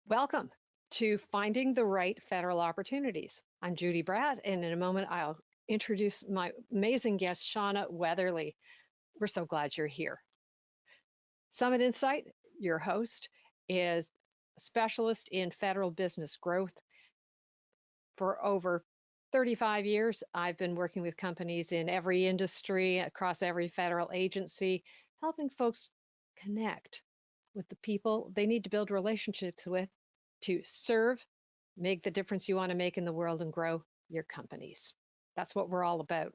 Welcome to Finding the Right Federal Opportunities. I'm Judy Bratt, and in a moment I'll introduce my amazing guest, Shauna Weatherly. We're so glad you're here. Summit Insight, your host, is a specialist in federal business growth. For over 35 years, I've been working with companies in every industry, across every federal agency, helping folks connect with the people they need to build relationships with to serve, make the difference you want to make in the world, and grow your companies. That's what we're all about.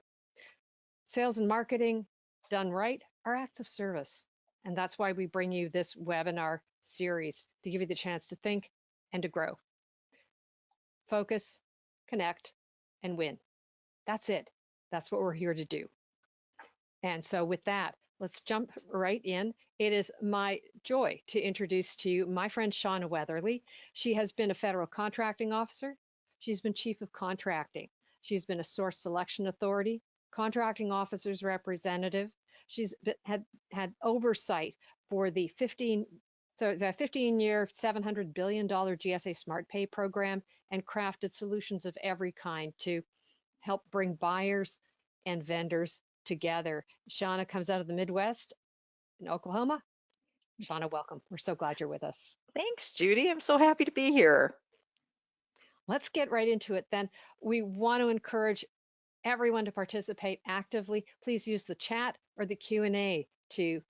Sales and marketing done right are acts of service. And that's why we bring you this webinar series to give you the chance to think and to grow. Focus, connect, and win. That's it. That's what we're here to do. And so with that, let's jump right in. It is my joy to introduce to you my friend Shauna Weatherly. She has been a federal contracting officer. She's been chief of contracting. She's been a source selection authority, contracting officers representative. She's had oversight for the 15-year, $700 billion GSA Smart Pay program and crafted solutions of every kind to help bring buyers and vendors together. Shauna comes out of the Midwest in Oklahoma. Shauna, welcome. We're so glad you're with us. Thanks, Judy. I'm so happy to be here. Let's get right into it then. We want to encourage everyone to participate actively. Please use the chat or the Q&A to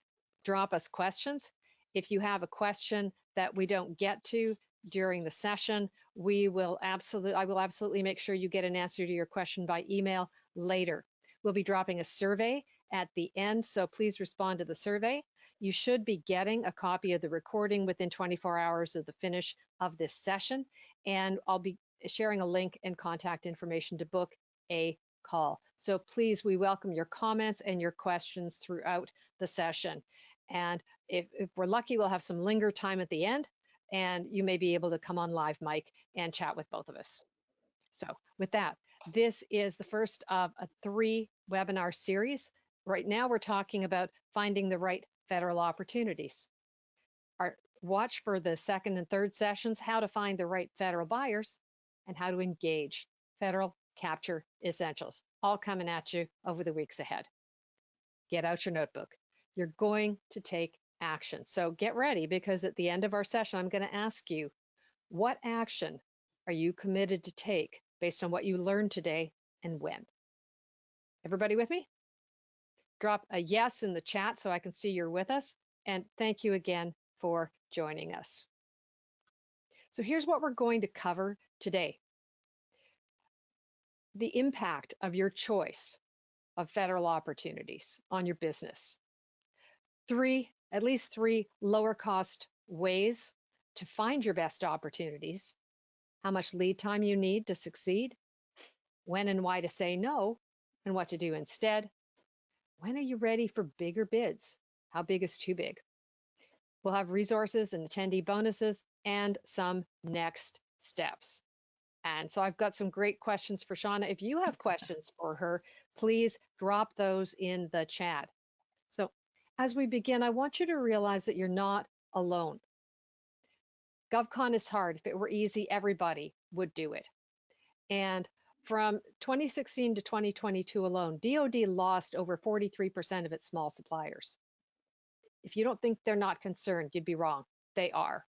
drop us questions. If you have a question that we don't get to during the session, I will absolutely make sure you get an answer to your question by email later. We'll be dropping a survey at the end, so please respond to the survey. You should be getting a copy of the recording within 24 hours of the finish of this session, and I'll be sharing a link and contact information to book a call. So please, we welcome your comments and your questions throughout the session. And if we're lucky, we'll have some linger time at the end, and you may be able to come on live mic and chat with both of us. So with that, this is the first of a 3 webinar series. Right now, we're talking about finding the right federal opportunities. Watch for the second and third sessions, how to find the right federal buyers and how to engage federal capture essentials, all coming at you over the weeks ahead. Get out your notebook. You're going to take action. So get ready, because at the end of our session, I'm going to ask you, what action are you committed to take based on what you learned today, and when? Everybody with me? Drop a yes in the chat so I can see you're with us. And thank you again for joining us. So here's what we're going to cover today. The impact of your choice of federal opportunities on your business. At least three lower cost ways to find your best opportunities, how much lead time you need to succeed, when and why to say no, and what to do instead. When are you ready for bigger bids? How big is too big? We'll have resources and attendee bonuses and some next steps. And so I've got some great questions for Shauna. If you have questions for her, please drop those in the chat. So as we begin, I want you to realize that you're not alone. GovCon is hard. If it were easy, everybody would do it. And from 2016 to 2022 alone, DoD lost over 43% of its small suppliers. If you don't think they're not concerned, you'd be wrong. They are.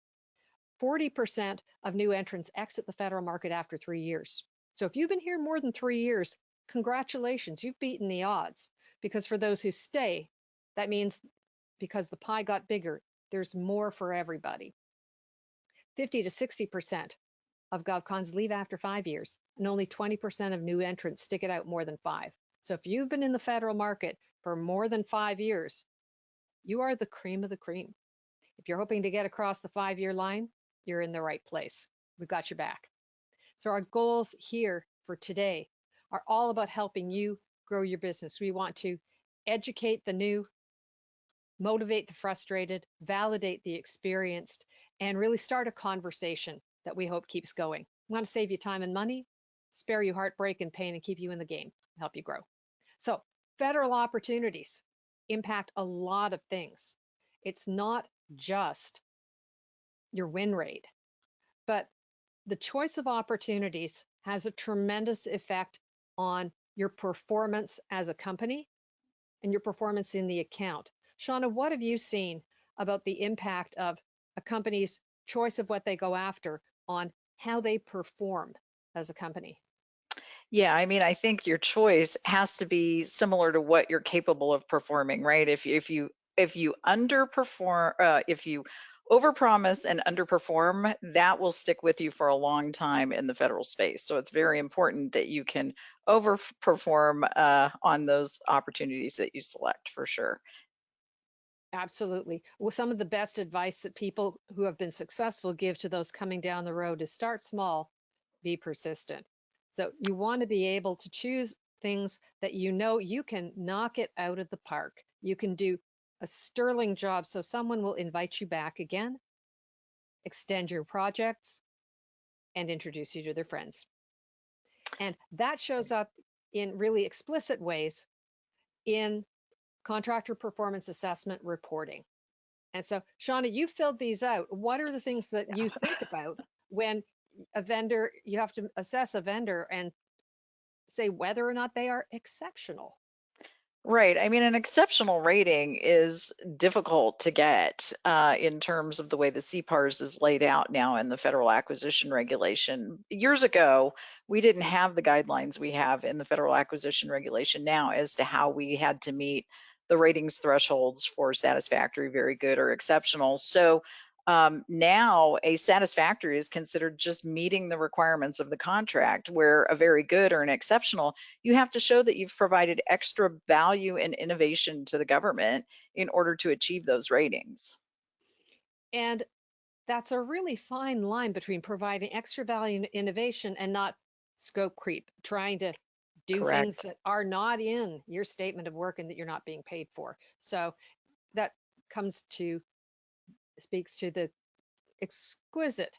40% of new entrants exit the federal market after 3 years. So if you've been here more than 3 years, congratulations, you've beaten the odds. Because for those who stay, that means because the pie got bigger, there's more for everybody. 50 to 60% of GovCons leave after 5 years, and only 20% of new entrants stick it out more than 5. So if you've been in the federal market for more than 5 years, you are the cream of the cream. If you're hoping to get across the 5-year line, you're in the right place. We've got your back. So our goals here for today are all about helping you grow your business. We want to educate the new, motivate the frustrated, validate the experienced, and really start a conversation that we hope keeps going. We want to save you time and money, spare you heartbreak and pain, and keep you in the game, help you grow. So federal opportunities impact a lot of things. It's not just your win rate. But the choice of opportunities has a tremendous effect on your performance as a company and your performance in the account. Shauna, what have you seen about the impact of a company's choice of what they go after on how they perform as a company? Yeah, I mean, I think your choice has to be similar to what you're capable of performing, right? If you underperform, if you overpromise and underperform, that will stick with you for a long time in the federal space. So it's very important that you can overperform on those opportunities that you select for sure. Absolutely. Well, some of the best advice that people who have been successful give to those coming down the road is start small, be persistent. So you want to be able to choose things that you know you can knock it out of the park. You can do a sterling job so someone will invite you back again, extend your projects, and introduce you to their friends. And that shows up in really explicit ways in contractor performance assessment reporting. And so, Shauna, you filled these out. What are the things that you think about when a vendor, you have to assess a vendor and say whether or not they are exceptional? Right. I mean, an exceptional rating is difficult to get in terms of the way the CPARS is laid out now in the federal acquisition regulation. Years ago, we didn't have the guidelines we have in the federal acquisition regulation now as to how we had to meet the ratings thresholds for satisfactory, very good, or exceptional. So now a satisfactory is considered just meeting the requirements of the contract, where a very good or an exceptional, you have to show that you've provided extra value and innovation to the government in order to achieve those ratings. And that's a really fine line between providing extra value and innovation and not scope creep, trying to do things Correct. that are not in your statement of work and that you're not being paid for. So that comes to speaks to the exquisite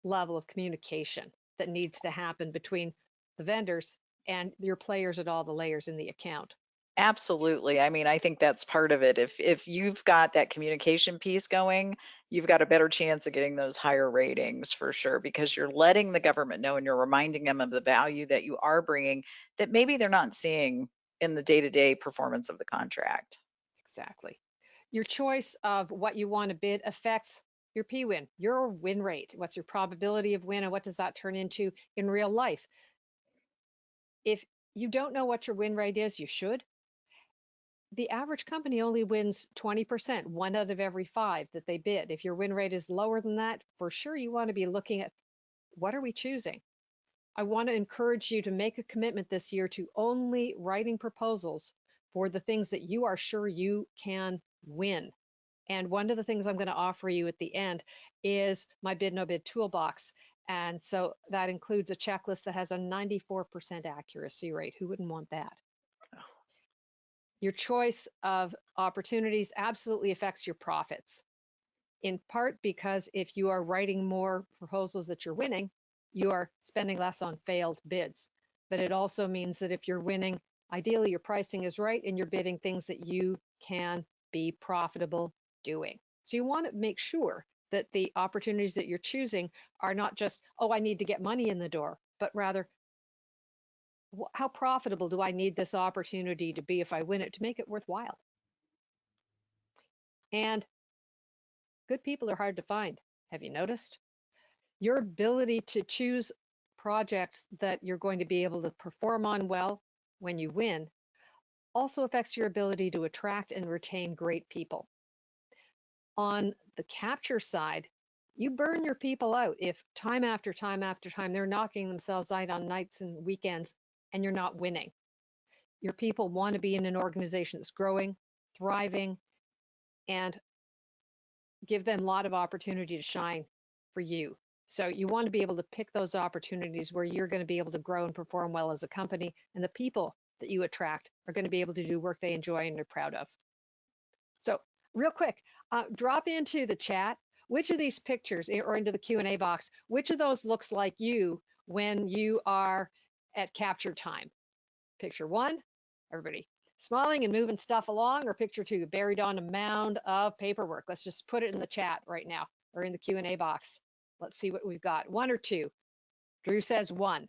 level of communication that needs to happen between the vendors and your players at all the layers in the account. Absolutely. I mean, I think that's part of it. If you've got that communication piece going, you've got a better chance of getting those higher ratings for sure, because you're letting the government know and you're reminding them of the value that you are bringing that maybe they're not seeing in the day-to-day performance of the contract. Exactly. Your choice of what you want to bid affects your P-win, your win rate. What's your probability of win, and what does that turn into in real life? If you don't know what your win rate is, you should. The average company only wins 20%, one out of every five that they bid. If your win rate is lower than that, for sure you want to be looking at what are we choosing? I want to encourage you to make a commitment this year to only writing proposals for the things that you are sure you can win. And one of the things I'm going to offer you at the end is my bid no bid toolbox. And so that includes a checklist that has a 94% accuracy rate. Who wouldn't want that? Your choice of opportunities absolutely affects your profits, in part because if you are writing more proposals that you're winning, you are spending less on failed bids. But it also means that if you're winning, ideally your pricing is right and you're bidding things that you can be profitable doing. So you want to make sure that the opportunities that you're choosing are not just, oh, I need to get money in the door, but rather, how profitable do I need this opportunity to be if I win it to make it worthwhile? And good people are hard to find. Have you noticed? Your ability to choose projects that you're going to be able to perform on well when you win also affects your ability to attract and retain great people. On the capture side, you burn your people out if time after time after time they're knocking themselves out on nights and weekends and you're not winning. Your people want to be in an organization that's growing, thriving, and give them a lot of opportunity to shine for you. So you want to be able to pick those opportunities where you're going to be able to grow and perform well as a company, and the people that you attract are going to be able to do work they enjoy and are proud of. So real quick, drop into the chat which of these pictures or into the Q&A box, which of those looks like you when you are at capture time? Picture one, everybody smiling and moving stuff along, or picture two, buried on a mound of paperwork. Let's just put it in the chat right now or in the Q&A box. Let's see what we've got. One or two? Drew says one.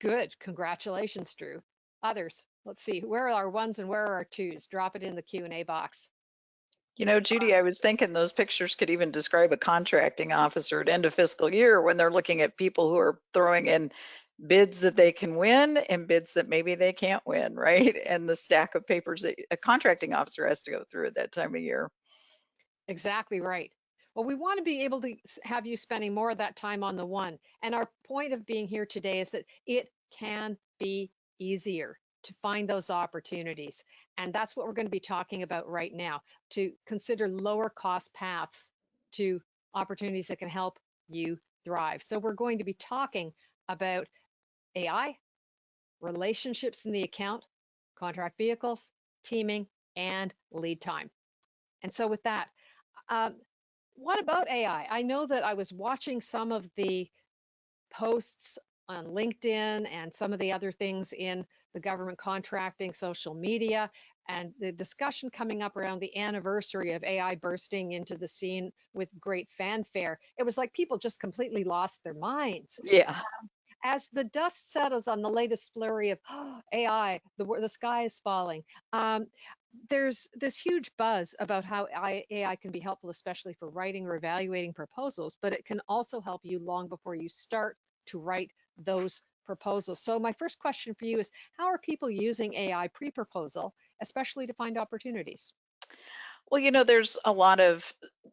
Good. Congratulations, Drew. Others, let's see. Where are our ones and where are our twos? Drop it in the Q&A box. You know, Judy, I was thinking those pictures could even describe a contracting officer at end of fiscal year when they're looking at people who are throwing in bids that they can win and bids that maybe they can't win, right? And the stack of papers that a contracting officer has to go through at that time of year. Exactly right. Well, we want to be able to have you spending more of that time on the one. And our point of being here today is that it can be easier to find those opportunities. And that's what we're going to be talking about right now, to consider lower cost paths to opportunities that can help you thrive. So we're going to be talking about AI, relationships in the account, contract vehicles, teaming, and lead time. And so with that, um, what about AI? I know that I was watching some of the posts on LinkedIn and some of the other things in the government contracting social media, and the discussion coming up around the anniversary of AI bursting into the scene with great fanfare. It was like people just completely lost their minds. Yeah. As the dust settles on the latest flurry of AI, the sky is falling. There's this huge buzz about how AI can be helpful, especially for writing or evaluating proposals, but it can also help you long before you start to write those proposals. So my first question for you is, how are people using AI pre-proposal, especially to find opportunities? Well, you know, there's a lot of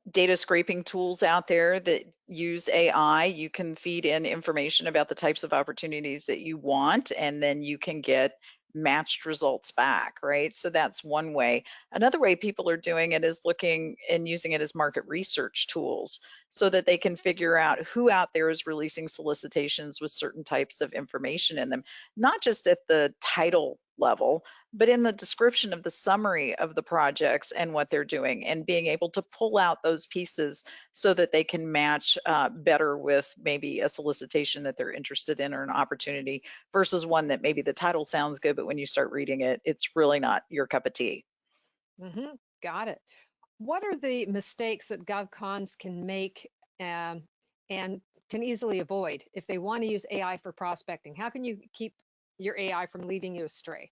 data scraping tools out there that use AI. You can feed in information about the types of opportunities that you want, and then you can get matched results back, right? So that's one way. Another way people are doing it is looking and using it as market research tools so that they can figure out who out there is releasing solicitations with certain types of information in them, not just at the title level, but in the description of the summary of the projects and what they're doing, and being able to pull out those pieces so that they can match better with maybe a solicitation that they're interested in or an opportunity versus one that maybe the title sounds good, but when you start reading it, it's really not your cup of tea. Hmm. Got it. What are the mistakes that GovCons can make and can easily avoid if they want to use AI for prospecting? How can you keep your AI from leading you astray?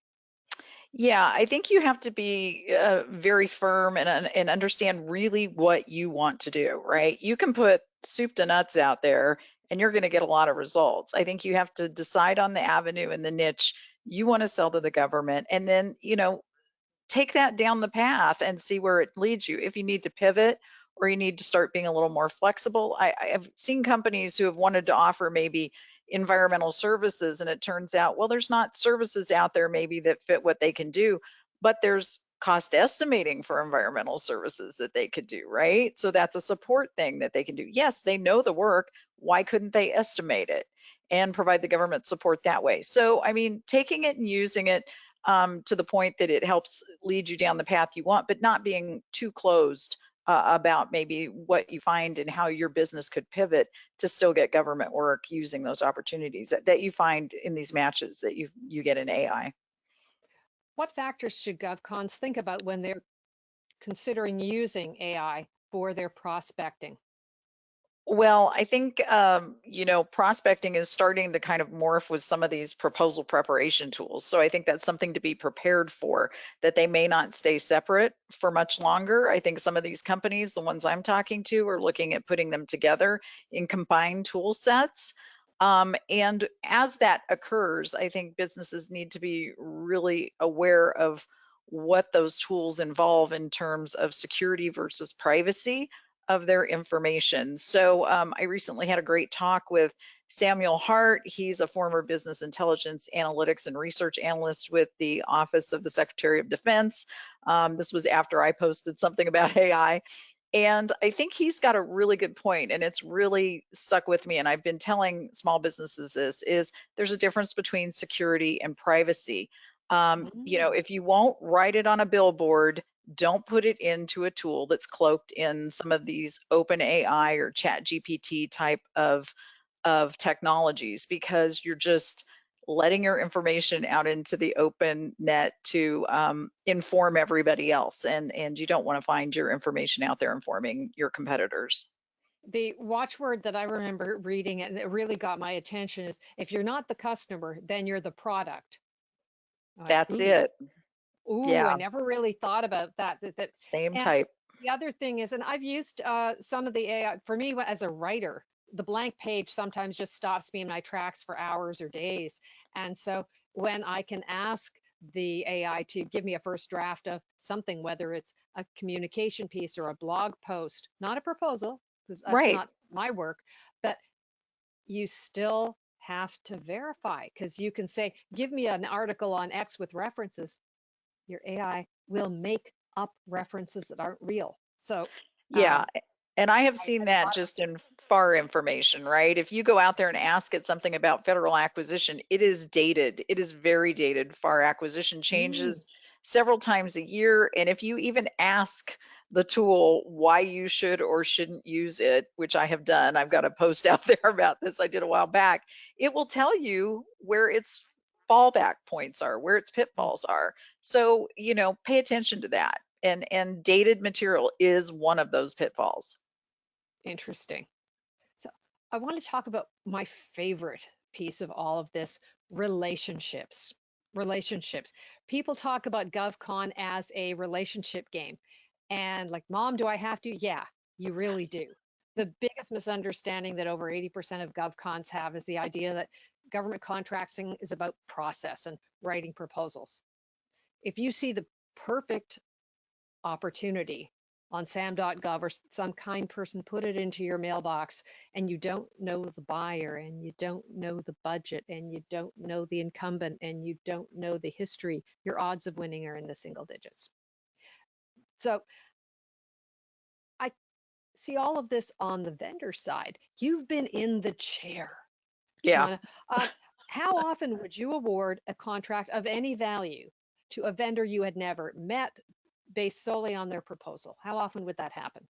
Yeah, I think you have to be very firm and understand really what you want to do, right? You can put soup to nuts out there and you're going to get a lot of results. I think you have to decide on the avenue and the niche you want to sell to the government, and then, you know, take that down the path and see where it leads you. If you need to pivot or you need to start being a little more flexible, I have seen companies who have wanted to offer maybe environmental services, and it turns out, well, there's not services out there maybe that fit what they can do, but there's cost estimating for environmental services that they could do, right? So that's a support thing that they can do. Yes, they know the work. Why couldn't they estimate it and provide the government support that way? So, I mean, taking it and using it to the point that it helps lead you down the path you want, but not being too closed about maybe what you find and how your business could pivot to still get government work using those opportunities that you find in these matches that you get in AI. What factors should GovCons think about when they're considering using AI for their prospecting? Well, I think, you know, prospecting is starting to kind of morph with some of these proposal preparation tools. So I think that's something to be prepared for, that they may not stay separate for much longer. I think some of these companies, the ones I'm talking to, are looking at putting them together in combined tool sets. And as that occurs, I think businesses need to be really aware of what those tools involve in terms of security versus privacy of their information. So I recently had a great talk with Samuel Hart. He's a former business intelligence analytics and research analyst with the Office of the Secretary of Defense. This was after I posted something about AI. And I think he's got a really good point, and it's really stuck with me. And I've been telling small businesses this is there's a difference between security and privacy. You know, Mm. if you won't write it on a billboard, don't put it into a tool that's cloaked in some of these open AI or chat GPT type of technologies, because you're just letting your information out into the open net to inform everybody else, and you don't want to find your information out there informing your competitors. The watchword that I remember reading and it really got my attention is if you're not the customer, then you're the product. I'm like, That's ooh, it. ooh, I Yeah, never really thought about that. same And type. the other thing is, and I've used some of the AI for me as a writer, the blank page sometimes just stops me in my tracks for hours or days. And so when I can ask the AI to give me a first draft of something, whether it's a communication piece or a blog post, not a proposal, because that's Right. not my work, but you still have to verify because you can say, give me an article on X with references. Your AI will make up references that aren't real. So Yeah. um, And I have I seen that admire. just in FAR information, right? If you go out there and ask it something about federal acquisition, it is dated. It is very dated. FAR acquisition Mm, changes several times a year. And if you even ask the tool why you should or shouldn't use it, which I have done, I've got a post out there about this I did a while back, it will tell you where its fallback points are, where its mm, pitfalls are. So, pay attention to that. And dated material is one of those pitfalls. interesting. So I want to talk about my favorite piece of all of this, relationships. Relationships. People talk about GovCon as a relationship game. And like, Mom, do I have to? Yeah, you really do. The biggest misunderstanding that over 80% of GovCons have is the idea that government contracting is about process and writing proposals. If you see the perfect opportunity on sam.gov or some kind person put it into your mailbox and you don't know the buyer and you don't know the budget and you don't know the incumbent and you don't know the history, your odds of winning are in the single digits. So I see all of this on the vendor side. You've been in the chair, Yeah. Shauna. How often would you award a contract of any value to a vendor you had never met based solely on their proposal? How often would that happen?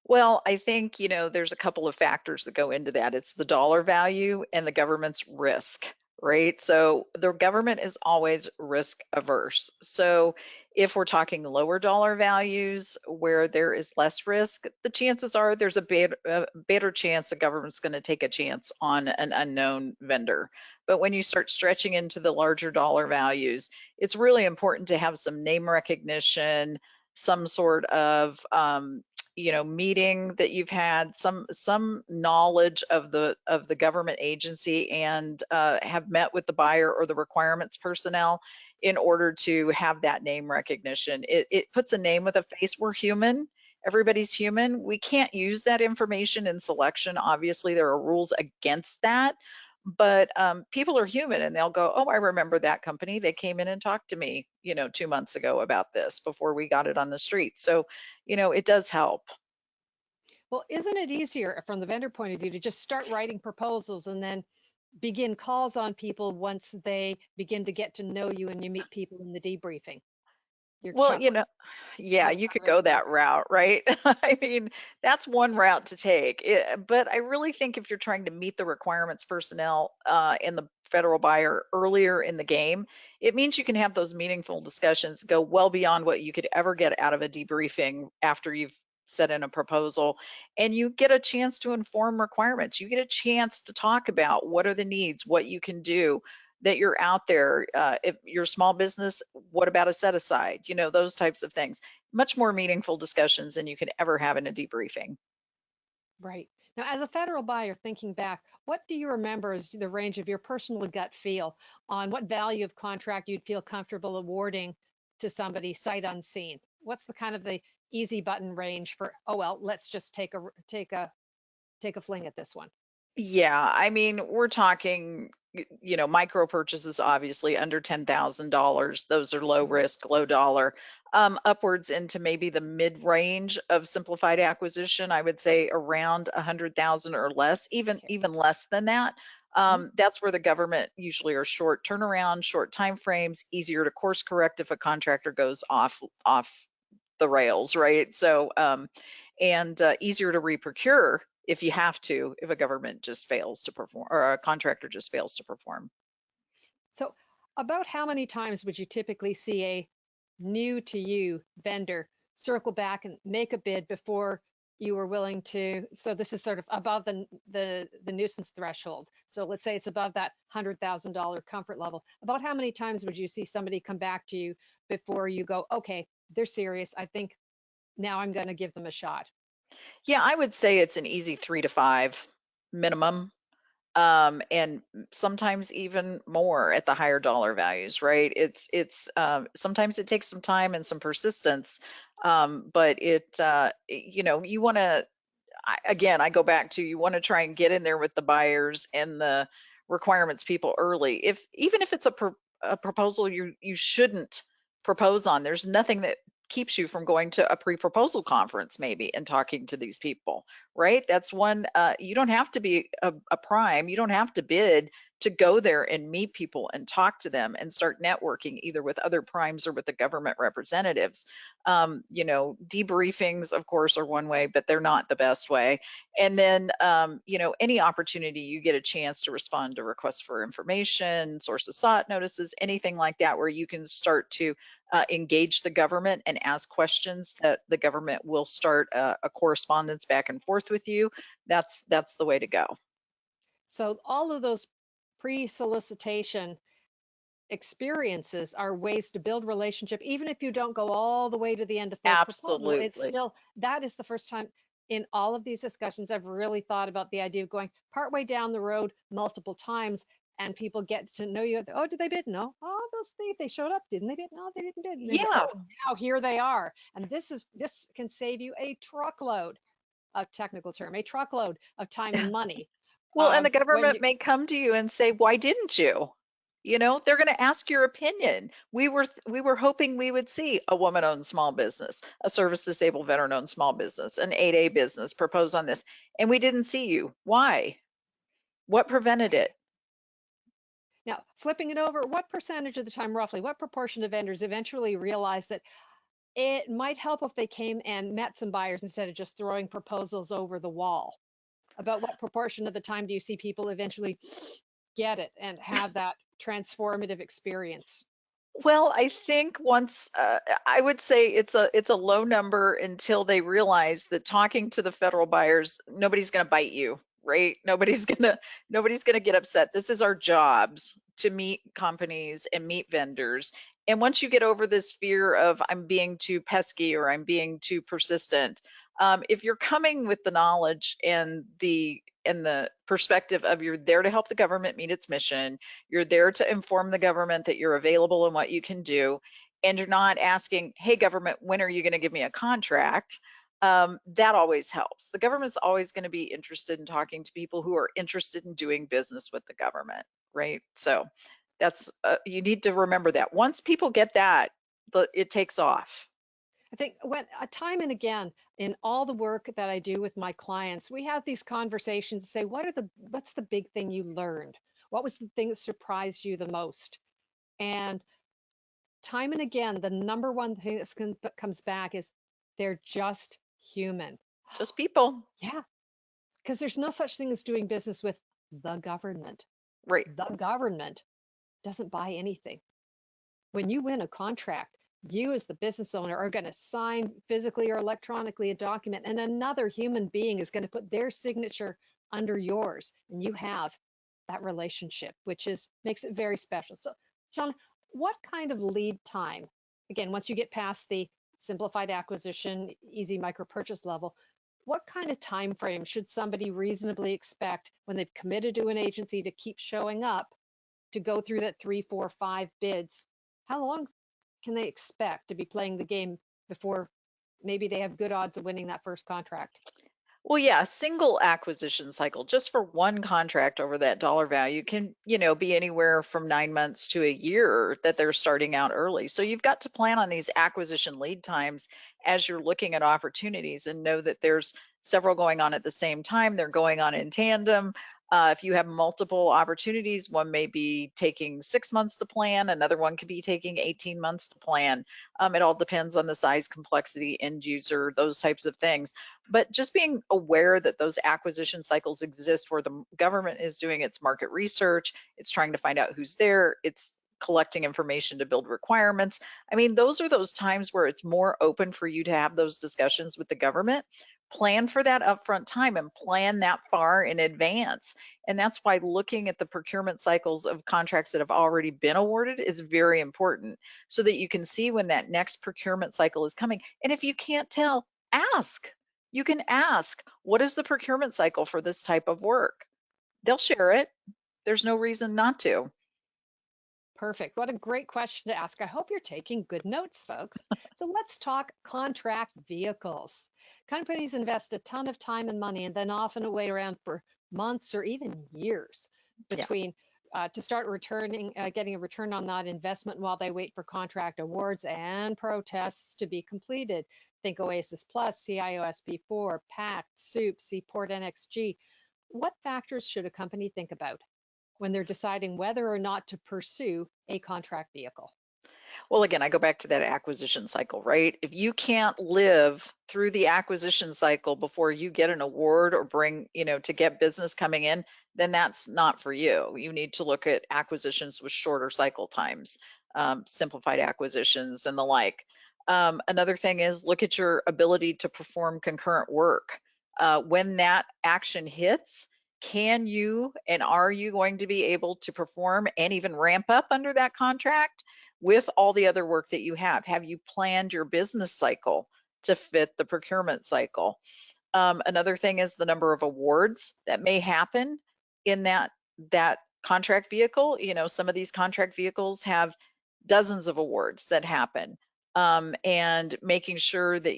Well, I think, there's a couple of factors that go into that. It's the dollar value and the government's risk, right? So the government is always risk averse. So if we're talking lower dollar values where there is less risk, the chances are there's a better chance the government's going to take a chance on an unknown vendor. But when you start stretching into the larger dollar values, it's really important to have some name recognition, some sort of meeting that you've had, some knowledge of the government agency, and have met with the buyer or the requirements personnel in order to have that name recognition. It puts a name with a face. We're human. Everybody's human. We can't use that information in selection. Obviously, there are rules against that, but people are human and they'll go, oh, I remember that company. They came in and talked to me, 2 months ago about this before we got it on the street. So, it does help. Well, isn't it easier from the vendor point of view to just start writing proposals and then begin calls on people once they begin to get to know you and you meet people in the debriefing? Your Well, chuck, yeah, no you pun could go intended. that route, right? I mean, that's one route to take. But I really think if you're trying to meet the requirements personnel in the federal buyer earlier in the game, it means you can have those meaningful discussions go well beyond what you could ever get out of a debriefing after you've set in a proposal. And you get a chance to inform requirements. You get a chance to talk about what are the needs, what you can do, that you're out there. If you're a small business, what about a set aside? Those types of things. Much more meaningful discussions than you can ever have in a debriefing. Right. Now, as a federal buyer, thinking back, what do you remember as the range of your personal gut feel on what value of contract you'd feel comfortable awarding to somebody sight unseen? What's the kind of the easy button range for, oh well, let's just take a fling at this one. Yeah, I mean, we're talking, micro purchases, obviously under $10,000. Those are low Mhm. risk, low dollar. Upwards into maybe the mid range of simplified acquisition. I would say around 100,000 or less, Okay. even less than that. Mhm. That's where the government usually are short turnaround, short time frames, easier to course correct if a contractor goes off the rails, right? So, and easier to reprocure if you have to, if a government just fails to perform or a contractor just fails to perform. So, about how many times would you typically see a new to you vendor circle back and make a bid before you were willing to, so this is sort of above the nuisance threshold. So let's say it's above that $100,000 comfort level. About how many times would you see somebody come back to you before you go, okay, they're serious. I think now I'm going to give them a shot. Yeah, I would say it's an easy 3 to 5 minimum. And sometimes even more at the higher dollar values, right? It's sometimes it takes some time and some persistence, but you want to, again, I go back to, you want to try and get in there with the buyers and the requirements people early. If even if it's a proposal you shouldn't propose on, there's nothing that keeps you from going to a pre-proposal conference maybe and talking to these people, right? That's one. You don't have to be a prime. You don't have to bid to go there and meet people and talk to them and start networking either with other primes or with the government representatives. Debriefings, of course, are one way, but they're not the best way. And then, any opportunity you get a chance to respond to requests for information, source of sought notices, anything like that, where you can start to engage the government and ask questions that the government will start a correspondence back and forth with you. That's the way to go. So all of those pre-solicitation experiences are ways to build relationship. Even if you don't go all the way to the end of full proposal, it's Absolutely. still, that is the first time in all of these discussions I've really thought about the idea of going partway down the road multiple times, and people get to know you. Oh, did they bid? No. Oh, those they showed up, didn't they bid? No, they didn't bid. And they, Yeah. oh, now here they are. And this can save you a truckload of technical term, a truckload of time and money. Well, and the When government you may come to you and say, "Why didn't you?" They're going to ask your opinion. We were hoping we would see a woman-owned small business, a service disabled veteran-owned small business, an 8A business propose on this, and we didn't see you. Why? What prevented it? now flipping it over, what percentage of the time, roughly, what proportion of vendors eventually realize that it might help if they came and met some buyers instead of just throwing proposals over the wall? About what proportion of the time do you see people eventually get it and have that transformative experience? Well, I think once I would say it's a low number until they realize that talking to the federal buyers, nobody's going to bite you, right? Nobody's going to get upset. This is our jobs to meet companies and meet vendors. And once you get over this fear of I'm being too pesky or I'm being too persistent, if you're coming with the knowledge and the perspective of you're there to help the government meet its mission, you're there to inform the government that you're available and what you can do. And you're not asking, hey, government, when are you going to give me a contract? That always helps. The government's always going to be interested in talking to people who are interested in doing business with the government, right? So you need to remember that. Once people get that, it takes off. I think when time and again in all the work that I do with my clients, we have these conversations to say, what's the big thing you learned? What was the thing that surprised you the most? And time and again, the number one thing that comes back is they're just human. Just people, Yeah, because there's no such thing as doing business with the government. right? The government doesn't buy anything. When you win a contract, you as the business owner are going to sign physically or electronically a document, and another human being is going to put their signature under yours, and you have that relationship, which is makes it very special. So, John, what kind of lead time, again, once you get past the simplified acquisition, easy micro purchase level, what kind of time frame should somebody reasonably expect when they've committed to an agency to keep showing up to go through that 3, 4, 5 bids? How long can they expect to be playing the game before maybe they have good odds of winning that first contract? Well, yeah, single acquisition cycle just for one contract over that dollar value can, be anywhere from 9 months to a year that they're starting out early. So you've got to plan on these acquisition lead times as you're looking at opportunities and know that there's several going on at the same time. They're going on in tandem. If you have multiple opportunities, one may be taking 6 months to plan, another one could be taking 18 months to plan. It all depends on the size, complexity, end user, those types of things. But just being aware that those acquisition cycles exist where the government is doing its market research, it's trying to find out who's there, it's collecting information to build requirements. I mean, those are those times where it's more open for you to have those discussions with the government. Plan for that upfront time and plan that far in advance. And that's why looking at the procurement cycles of contracts that have already been awarded is very important, so that you can see when that next procurement cycle is coming. And if you can't tell, ask. You can ask, what is the procurement cycle for this type of work? They'll share it. There's no reason not to. Perfect. What a great question to ask. I hope you're taking good notes, folks. So let's talk contract vehicles. Companies invest a ton of time and money and then often wait around for months or even years Yeah. between to start getting a return on that investment while they wait for contract awards and protests to be completed. Think Oasis Plus, CIOSP4, PACT, SOUP, Seaport NXG. What factors should a company think about when they're deciding whether or not to pursue a contract vehicle? Well, again, I go back to that acquisition cycle, right? If you can't live through the acquisition cycle before you get an award or bring, to get business coming in, then that's not for you. You need to look at acquisitions with shorter cycle times, simplified acquisitions and the like. Another thing is look at your ability to perform concurrent work. When that action hits, can you and are you going to be able to perform and even ramp up under that contract with all the other work that you have? Have you planned your business cycle to fit the procurement cycle? Another thing is the number of awards that may happen in that contract vehicle. Some of these contract vehicles have dozens of awards that happen. And making sure that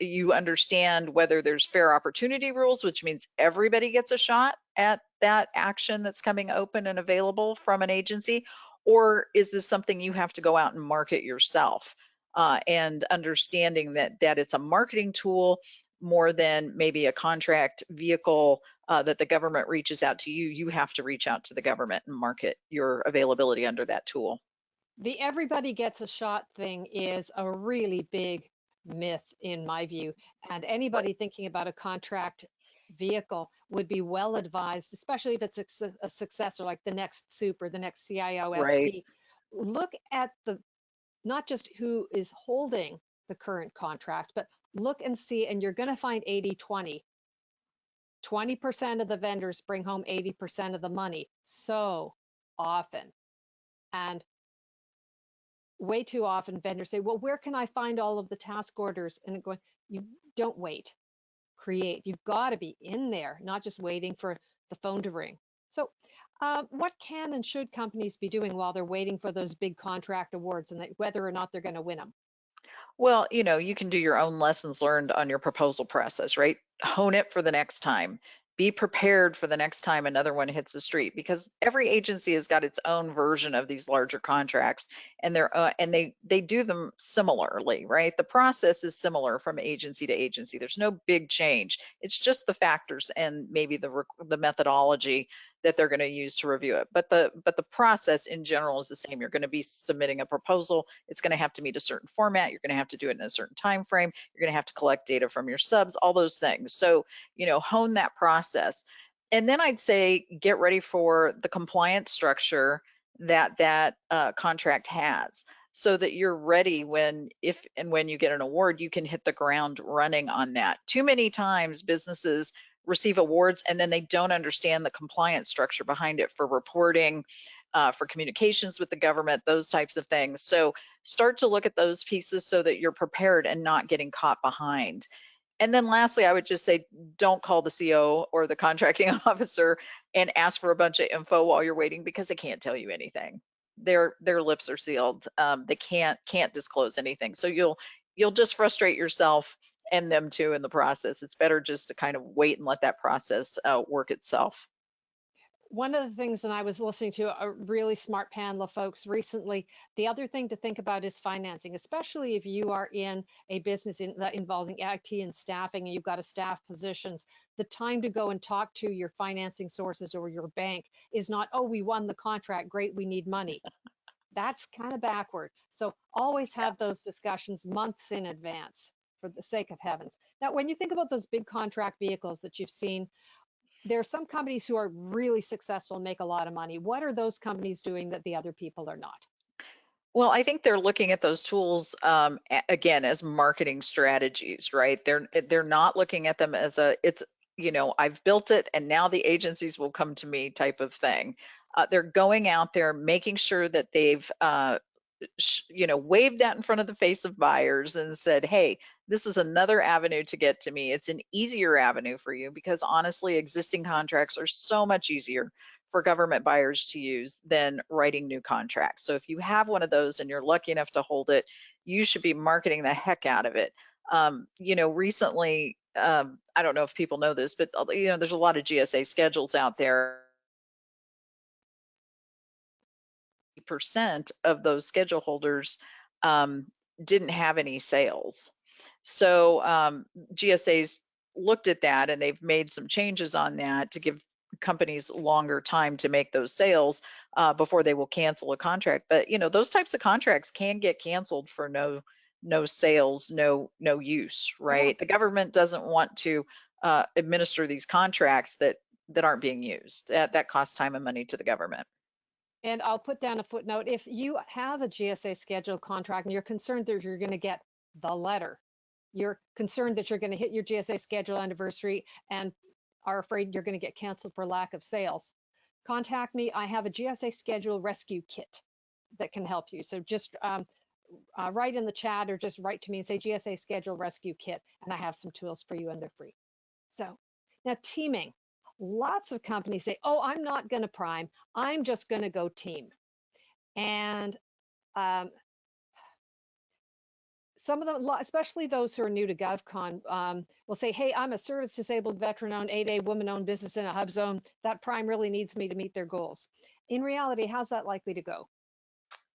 you understand whether there's fair opportunity rules, which means everybody gets a shot at that action that's coming open and available from an agency, or is this something you have to go out and market yourself? And understanding that it's a marketing tool more than maybe a contract vehicle that the government reaches out to you. You have to reach out to the government and market your availability under that tool. The everybody gets a shot thing is a really big myth in my view. And anybody thinking about a contract vehicle would be well advised, especially if it's a successor like the next SOUP or the next Right. CIOSP. Look at the not just who is holding the current contract, but look and see, and you're going to find 80-20. 20% of the vendors bring home 80% of the money so often. And way too often vendors say, well, where can I find all of the task orders? And going, you don't wait, create. You've got to be in there, not just waiting for the phone to ring. So what can and should companies be doing while they're waiting for those big contract awards and whether or not they're going to win them? Well, you can do your own lessons learned on your proposal process, right? Hone it for the next time. Be prepared for the next time another one hits the street, because every agency has got its own version of these larger contracts, and they do them similarly, right? The process is similar from agency to agency. There's no big change. It's just the factors and maybe the methodology that they're going to use to review it. But the process in general is the same. You're going to be submitting a proposal. It's going to have to meet a certain format. You're going to have to do it in a certain time frame. You're going to have to collect data from your subs, all those things. So, hone that process. And then I'd say get ready for the compliance structure that contract has, so that you're ready if and when you get an award, you can hit the ground running on that. Too many times businesses receive awards and then they don't understand the compliance structure behind it for reporting, for communications with the government, those types of things. So start to look at those pieces so that you're prepared and not getting caught behind. And then lastly, I would just say, don't call the CO or the contracting officer and ask for a bunch of info while you're waiting, because they can't tell you anything. Their lips are sealed. They can't disclose anything. So you'll just frustrate yourself and them too in the process. It's better just to kind of wait and let that process work itself. One of the things, and I was listening to a really smart panel of folks recently, the other thing to think about is financing, especially if you are in a business involving IT and staffing and you've got a staff positions. The time to go and talk to your financing sources or your bank is not, oh, we won the contract, great, we need money. That's kind of backward. So always Yeah. have those discussions months in advance, for the sake of heavens. Now, when you think about those big contract vehicles that you've seen, There are some companies who are really successful and make a lot of money. What are those companies doing that the other people are not? Well, I think they're looking at those tools again as marketing strategies, right? They're not looking at them as it's I've built it and now the agencies will come to me type of thing. They're going out there making sure that they've waved that in front of the face of buyers and said, hey, this is another avenue to get to me. It's an easier avenue for you because honestly, existing contracts are so much easier for government buyers to use than writing new contracts. So if you have one of those and you're lucky enough to hold it, you should be marketing the heck out of it. Recently, I don't know if people know this, but there's a lot of GSA schedules out there. Percent of those schedule holders um, didn't have any sales. So GSA's looked at that and they've made some changes on that to give companies longer time to make those sales before they will cancel a contract. But those types of contracts can get canceled for no sales, no use, Yeah. right? The government doesn't want to administer these contracts that aren't being used. That costs time and money to the government. And I'll put down a footnote. If you have a GSA scheduled contract and you're concerned that you're going to get the letter, you're concerned that you're going to hit your GSA schedule anniversary and are afraid you're going to get canceled for lack of sales, contact me. I have a GSA schedule rescue kit that can help you. So just write in the chat or just write to me and say GSA schedule rescue kit, and I have some tools for you and they're free. So now teaming. Lots of companies say, oh, I'm not going to prime. I'm just going to go team. And um, some of them, especially those who are new to GovCon, will say, hey, I'm a service disabled veteran owned 8A woman owned business in a hub zone. That prime really needs me to meet their goals. In reality, how's that likely to go?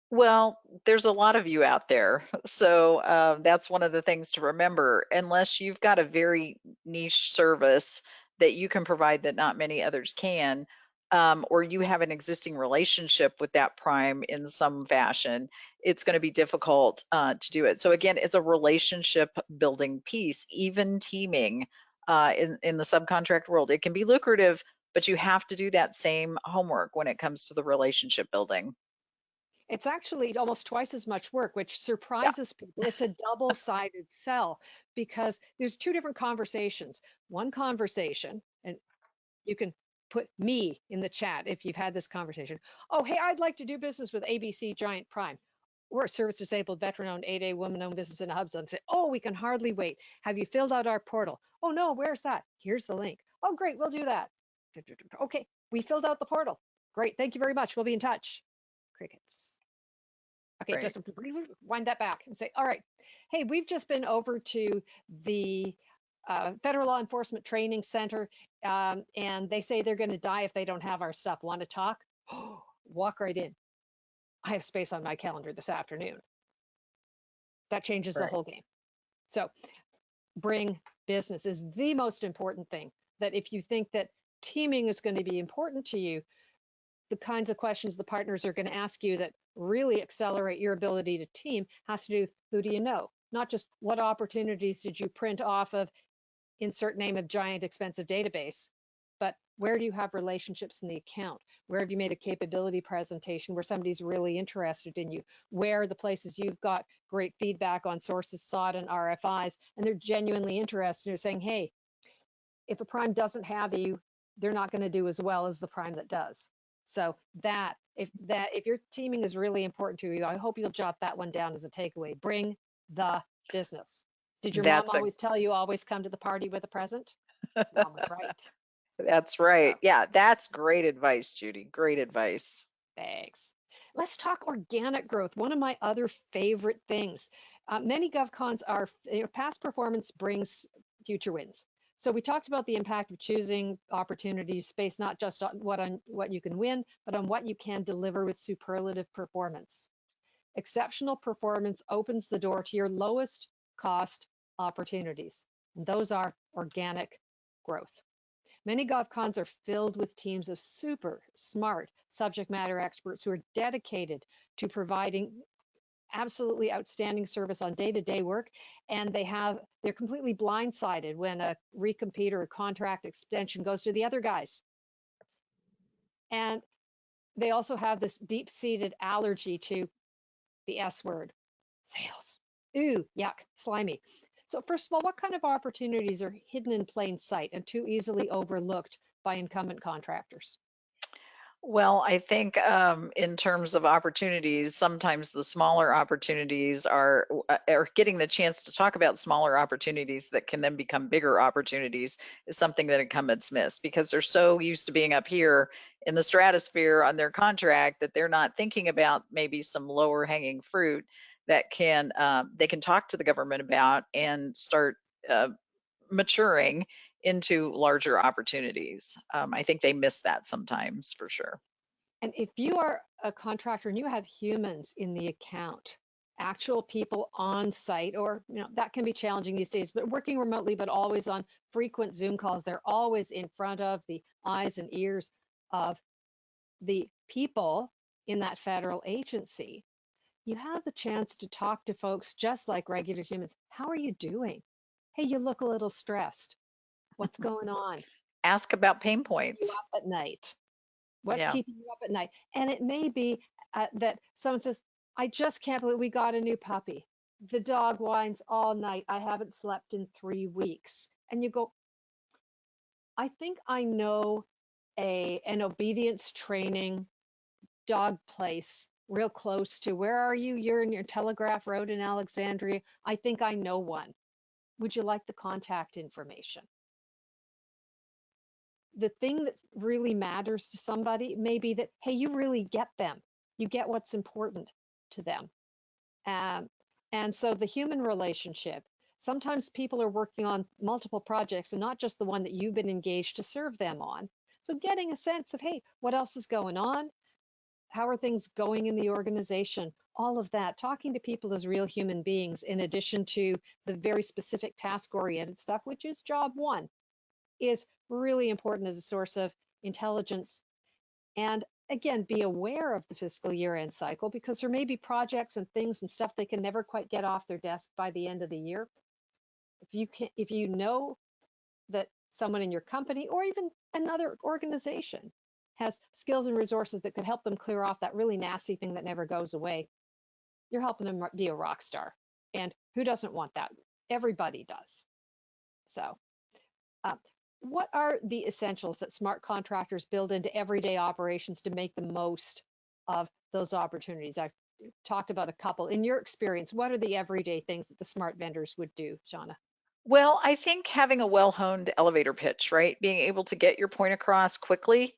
Well, there's a lot of you out there. So that's one of the things to remember. Unless you've got a very niche service that you can provide that not many others can, or you have an existing relationship with that prime in some fashion, it's going to be difficult to do it. So again, it's a relationship building piece, even teaming in the subcontract world. It can be lucrative, but you have to do that same homework when it comes to the relationship building. It's actually almost twice as much work, which Yeah. surprises people. It's a double-sided sell because there's two different conversations. One conversation, and you can put me in the chat if you've had this conversation. Oh, hey, I'd like to do business with ABC Giant Prime. We're a service disabled, veteran owned, 8A woman owned business in a hub zone. Say, oh, we can hardly wait. Have you filled out our portal? Oh, no, where's that? Here's the link. Oh, great, we'll do that. Okay, we filled out the portal. Great, thank you very much. We'll be in touch. Crickets. Okay, Right. just wind that back and say, all right, hey, we've just been over to the Federal Law Enforcement Training Center, and they say they're going to die if they don't have our stuff. Want to talk? Walk right in. I have space on my calendar this afternoon. That changes the Right. whole game. So bring business is the most important thing. That if you think that teaming is going to be important to you, the kinds of questions the partners are going to ask you that really accelerate your ability to team has to do with who do you know, not just what opportunities did you print off of insert name of giant expensive database, but where do you have relationships in the account? Where have you made a capability presentation where somebody's really interested in you? Where are the places you've got great feedback on sources sought and RFIs, and they're genuinely interested in saying, hey, if a prime doesn't have you, they're not going to do as well as the prime that does. So if your teaming is really important to you, I hope you'll jot that one down as a takeaway. Bring the business. Did your mom That's a always tell you always come to the party with a present? Mom was right. that's So right. Yeah, that's great advice, Judy. Great advice. thanks. Let's talk organic growth. One of my other favorite things. Many GovCons are, past performance brings future wins. So we talked about the impact of choosing opportunities based not just on what you can win, but on what you can deliver with superlative performance. Exceptional performance opens the door to your lowest cost opportunities. And those are organic growth. Many GovCons are filled with teams of super smart subject matter experts who are dedicated to providing absolutely outstanding service on day-to-day work, and they're completely blindsided when a recompete or a contract extension goes to the other guys. And they also have this deep-seated allergy to the S word, sales. Ooh, yuck, slimy. So first of all, what kind of opportunities are hidden in plain sight and too easily overlooked by incumbent contractors? Well, I think in terms of opportunities, sometimes the smaller opportunities are getting the chance to talk about smaller opportunities that can then become bigger opportunities is something that incumbents miss because they're so used to being up here in the stratosphere on their contract that they're not thinking about maybe some lower hanging fruit that they can talk to the government about and start uh, maturing into larger opportunities. I think they miss that sometimes for sure. And if you are a contractor and you have humans in the account, actual people on site, or that can be challenging these days, but working remotely, but always on frequent Zoom calls, they're always in front of the eyes and ears of the people in that federal agency. You have the chance to talk to folks just like regular humans. How are you doing? Hey, you look a little stressed. What's going on? Ask about pain You points. up at night? What's Yeah. keeping you up at night? And it may be that someone says, I just can't believe we got a new puppy. The dog whines all night. I haven't slept in 3 weeks. And you go, I think I know an obedience training dog place real close to where are you? You're in your Telegraph Road in Alexandria. I think I know one. Would you like the contact information? The thing that really matters to somebody may be that, hey, you really get them. You get what's important to them. Um, and so the human relationship, sometimes people are working on multiple projects and not just the one that you've been engaged to serve them on. So getting a sense of, hey, what else is going on? How are things going in the organization? All of that, talking to people as real human beings, in addition to the very specific task oriented stuff, which is job one, is really important as a source of intelligence. And again, be aware of the fiscal year end cycle because there may be projects and things and stuff they can never quite get off their desk by the end of the year. If you know that someone in your company or even another organization has skills and resources that could help them clear off that really nasty thing that never goes away, you're helping them be a rock star. And who doesn't want that? Everybody does. So, uh, what are the essentials that smart contractors build into everyday operations to make the most of those opportunities? I've talked about a couple. In your experience, what are the everyday things that the smart vendors would do, Shauna? Well, I think having a well-honed elevator pitch, right? Being able to get your point across quickly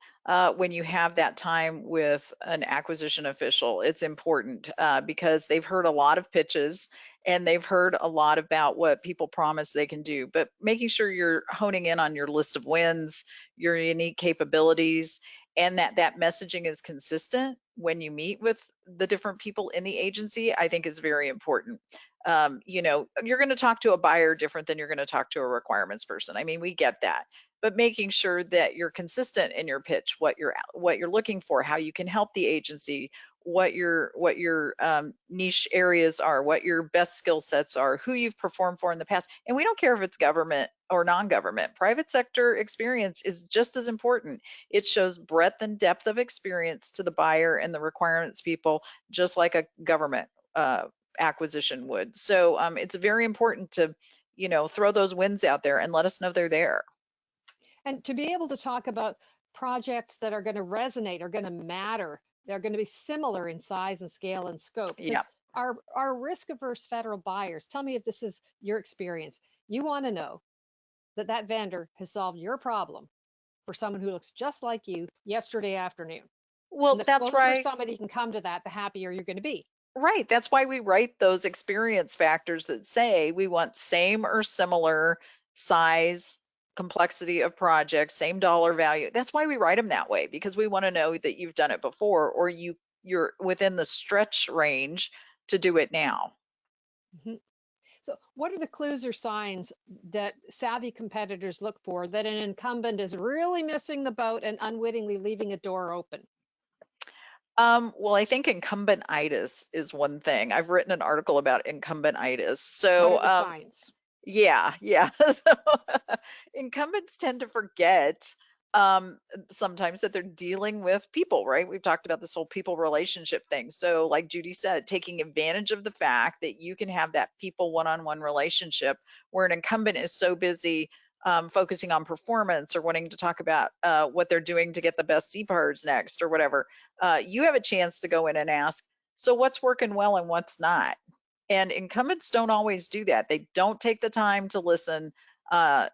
when you have that time with an acquisition official, it's important because they've heard a lot of pitches and they've heard a lot about what people promise they can do. But making sure you're honing in on your list of wins, your unique capabilities, and that messaging is consistent when you meet with the different people in the agency, I think is very important. You're going to talk to a buyer different than you're going to talk to a requirements person. I mean, we get that, but making sure that you're consistent in your pitch, what you're looking for, how you can help the agency, what your niche areas are, what your best skill sets are, who you've performed for in the past, and we don't care if it's government or non-government. Private sector experience is just as important. It shows breadth and depth of experience to the buyer and the requirements people, just like a government acquisition would. So it's very important to, throw those wins out there and let us know they're there. And to be able to talk about projects that are going to resonate, are going to matter, they're going to be similar in size and scale and scope. Yeah. Because our risk averse federal buyers, tell me if this is your experience. You want to know that that vendor has solved your problem for someone who looks just like you yesterday afternoon. And Well, the that's closer right. somebody can come to that, the happier you're going to be. Right. That's why we write those experience factors that say we want same or similar size, complexity of projects, same dollar value. That's why we write them that way because we want to know that you've done it before or you're within the stretch range to do it now. Mhm. So, what are the clues or signs that savvy competitors look for that an incumbent is really missing the boat and unwittingly leaving a door open? Well, I think incumbent-itis is one thing. I've written an article about incumbent-itis. What So, are the signs? yeah, yeah. So incumbents tend to forget um, sometimes that they're dealing with people, right? We've talked about this whole people relationship thing. So, like Judy said, taking advantage of the fact that you can have that people one-on-one relationship where an incumbent is so busy focusing on performance or wanting to talk about what they're doing to get the best CPARS next or whatever. You have a chance to go in and ask, so what's working well and what's not? And incumbents don't always do that. They don't take the time to listen, uh,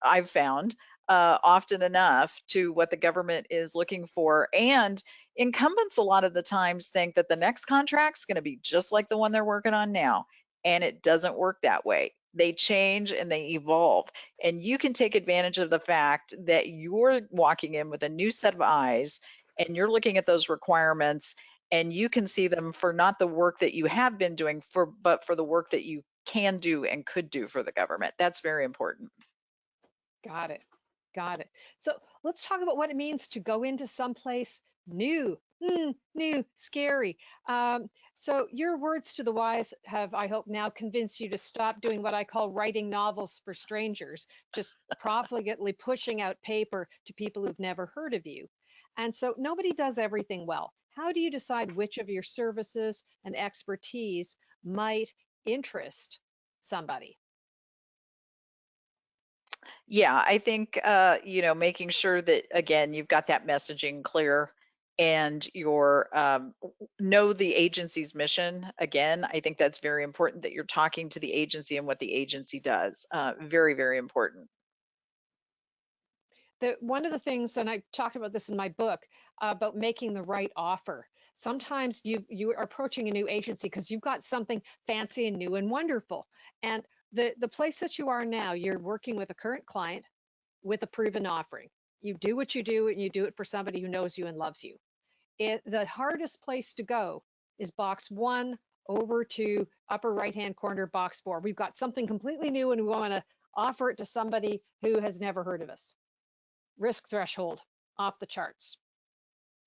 I've found, often enough to what the government is looking for. And incumbents, a lot of the times, think that the next contract's going to be just like the one they're working on now. And it doesn't work that way. They change and they evolve. And you can take advantage of the fact that you're walking in with a new set of eyes and you're looking at those requirements and you can see them for not the work that you have been doing for but for the work that you can do and could do for the government. That's very important. Got it. Got it. So let's talk about what it means to go into someplace new. New, scary. So your words to the wise have, I hope, now convinced you to stop doing what I call writing novels for strangers, just profligately pushing out paper to people who've never heard of you. And so nobody does everything well. How do you decide which of your services and expertise might interest somebody? Yeah, I think making sure that again you've got that messaging clear and your know the agency's mission. Again, I think that's very important that you're talking to the agency and what the agency does. Very, very important. One of the things, and I talked about this in my book, about making the right offer. Sometimes you are approaching a new agency because you've got something fancy and new and wonderful. And the place that you are now, you're working with a current client with a proven offering. You do what you do, and you do it for somebody who knows you and loves you. The hardest place to go is box one over to upper right hand corner, box four. We've got something completely new, and we want to offer it to somebody who has never heard of us. Risk threshold off the charts.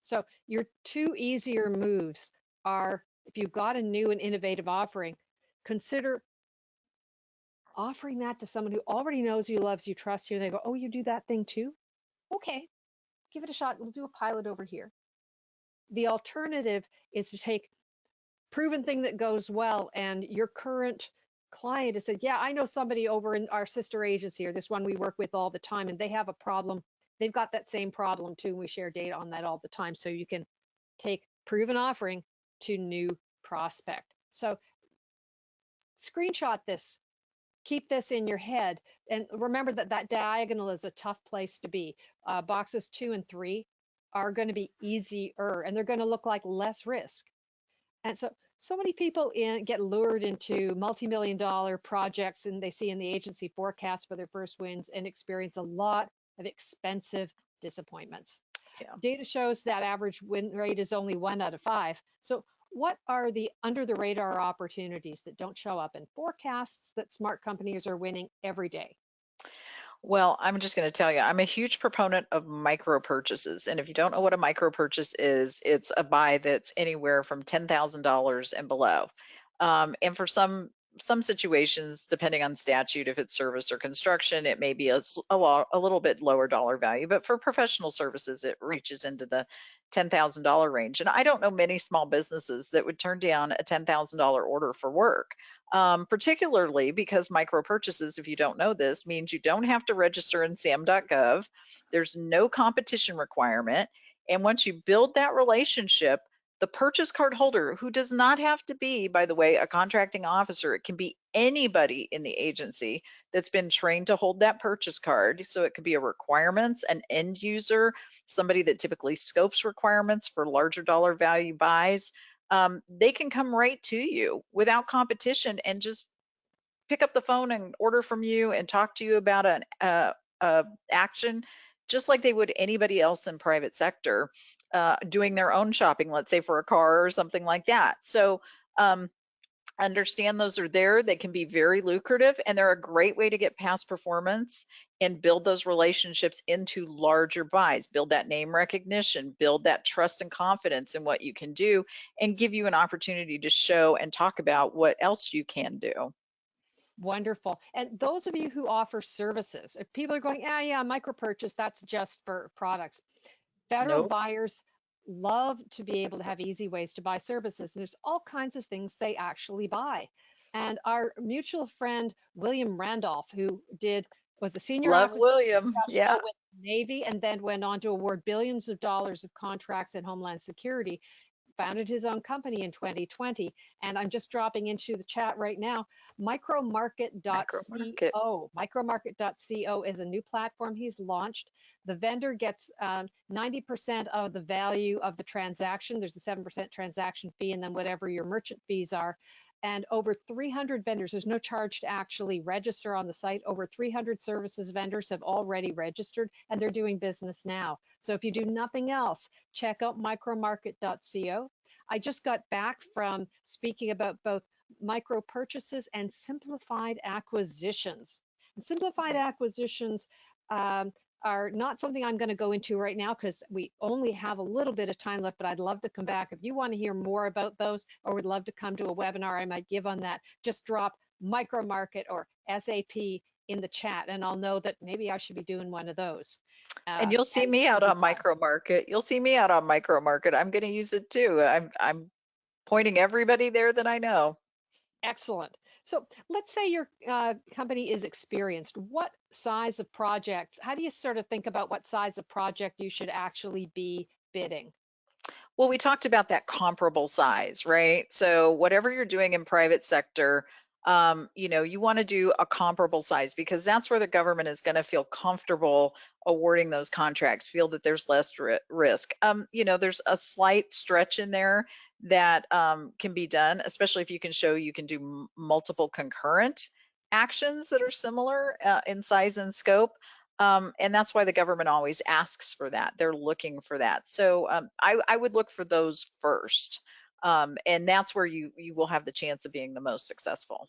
So your two easier moves are, if you've got a new and innovative offering, consider offering that to someone who already knows you, loves you, trusts you. They go, oh, you do that thing too? Okay, give it a shot. We'll do a pilot over here. The alternative is to take proven thing that goes well and your current client has said, yeah, I know somebody over in our sister agency or this one we work with all the time, and they have a problem. They've got that same problem too, and we share data on that all the time. So you can take proven offering to new prospect. So screenshot this, keep this in your head, and remember that that diagonal is a tough place to be. Boxes 2 and 3 are going to be easier, and they're going to look like less risk. And so many people get lured into multi-million dollar projects, and they see in the agency forecast for their first wins and experience a lot of expensive disappointments. Yeah. Data shows that average win rate is only 1 out of 5. So what are the under the radar opportunities that don't show up in forecasts that smart companies are winning every day? Well, I'm just going to tell you, I'm a huge proponent of micro purchases. And if you don't know what a micro purchase is, it's a buy that's anywhere from $10,000 and below. And for some situations, depending on statute, if it's service or construction, it may be a little bit lower dollar value. But for professional services, it reaches into the $10,000 range. And I don't know many small businesses that would turn down a $10,000 order for work, particularly because micro purchases, if you don't know this, means you don't have to register in sam.gov. There's no competition requirement. And once you build that relationship, the purchase card holder, who does not have to be, by the way, a contracting officer, it can be anybody in the agency that's been trained to hold that purchase card. So it could be a requirements, an end user, somebody that typically scopes requirements for larger dollar value buys. They can come right to you without competition and just pick up the phone and order from you and talk to you about an action just like they would anybody else in private sector doing their own shopping, let's say for a car or something like that. So um, Understand those are there. They can be very lucrative, and they're a great way to get past performance and build those relationships into larger buys, build that name recognition, build that trust and confidence in what you can do, and give you an opportunity to show and talk about what else you can do. Wonderful. And those of you who offer services, if people are going, ah, yeah, micro purchase, that's just for products. Federal Nope. buyers love to be able to have easy ways to buy services. There's all kinds of things they actually buy. And our mutual friend, William Randolph, who was a senior Love acquisition William. professional Yeah. with the Navy and then went on to award billions of dollars of contracts in Homeland Security, founded his own company in 2020. And I'm just dropping into the chat right now. Macro market. Micromarket.co is a new platform he's launched. The vendor gets 90% of the value of the transaction. There's a 7% transaction fee, and then whatever your merchant fees are. And over 300 vendors, there's no charge to actually register on the site. Over 300 services vendors have already registered, and they're doing business now. So if you do nothing else, check out micromarket.co. I just got back from speaking about both micro purchases and simplified acquisitions. And simplified acquisitions are not something I'm going to go into right now because we only have a little bit of time left, but I'd love to come back. If you want to hear more about those or would love to come to a webinar I might give on that, just drop micro market or SAP in the chat and I'll know that maybe I should be doing one of those. And you'll see And me it'll out be on fun. micro market. You'll see me out on micro market. I'm going to use it too. I'm pointing everybody there that I know. Excellent. So let's say your company is experienced. What size of projects, how do you sort of think about what size of project you should actually be bidding? Well, we talked about that comparable size, right? So whatever you're doing in private sector, you want to do a comparable size because that's where the government is going to feel comfortable awarding those contracts, feel that there's less risk. There's a slight stretch in there that can be done, especially if you can show you can do multiple concurrent actions that are similar in size and scope. And that's why the government always asks for that. They're looking for that. So I would look for those first. And that's where you will have the chance of being the most successful.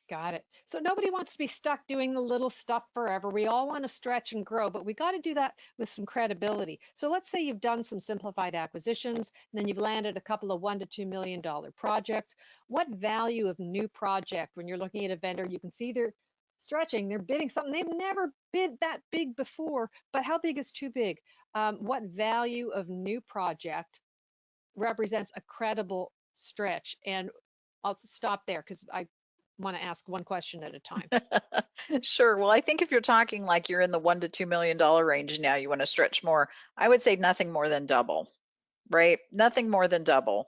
Got it. So nobody wants to be stuck doing the little stuff forever. We all want to stretch and grow, but we got to do that with some credibility. So let's say you've done some simplified acquisitions, and then you've landed a couple of $1 to $2 million projects. What value of new project, when you're looking at a vendor, you can see they're stretching, they're bidding something they've never bid that big before, but how big is too big? What value of new project represents a credible stretch? And I'll stop there because I want to ask one question at a time. Sure. Well, I think if you're talking like you're in the $1 to $2 million range now, you want to stretch more. I would say nothing more than double. Right? Nothing more than double.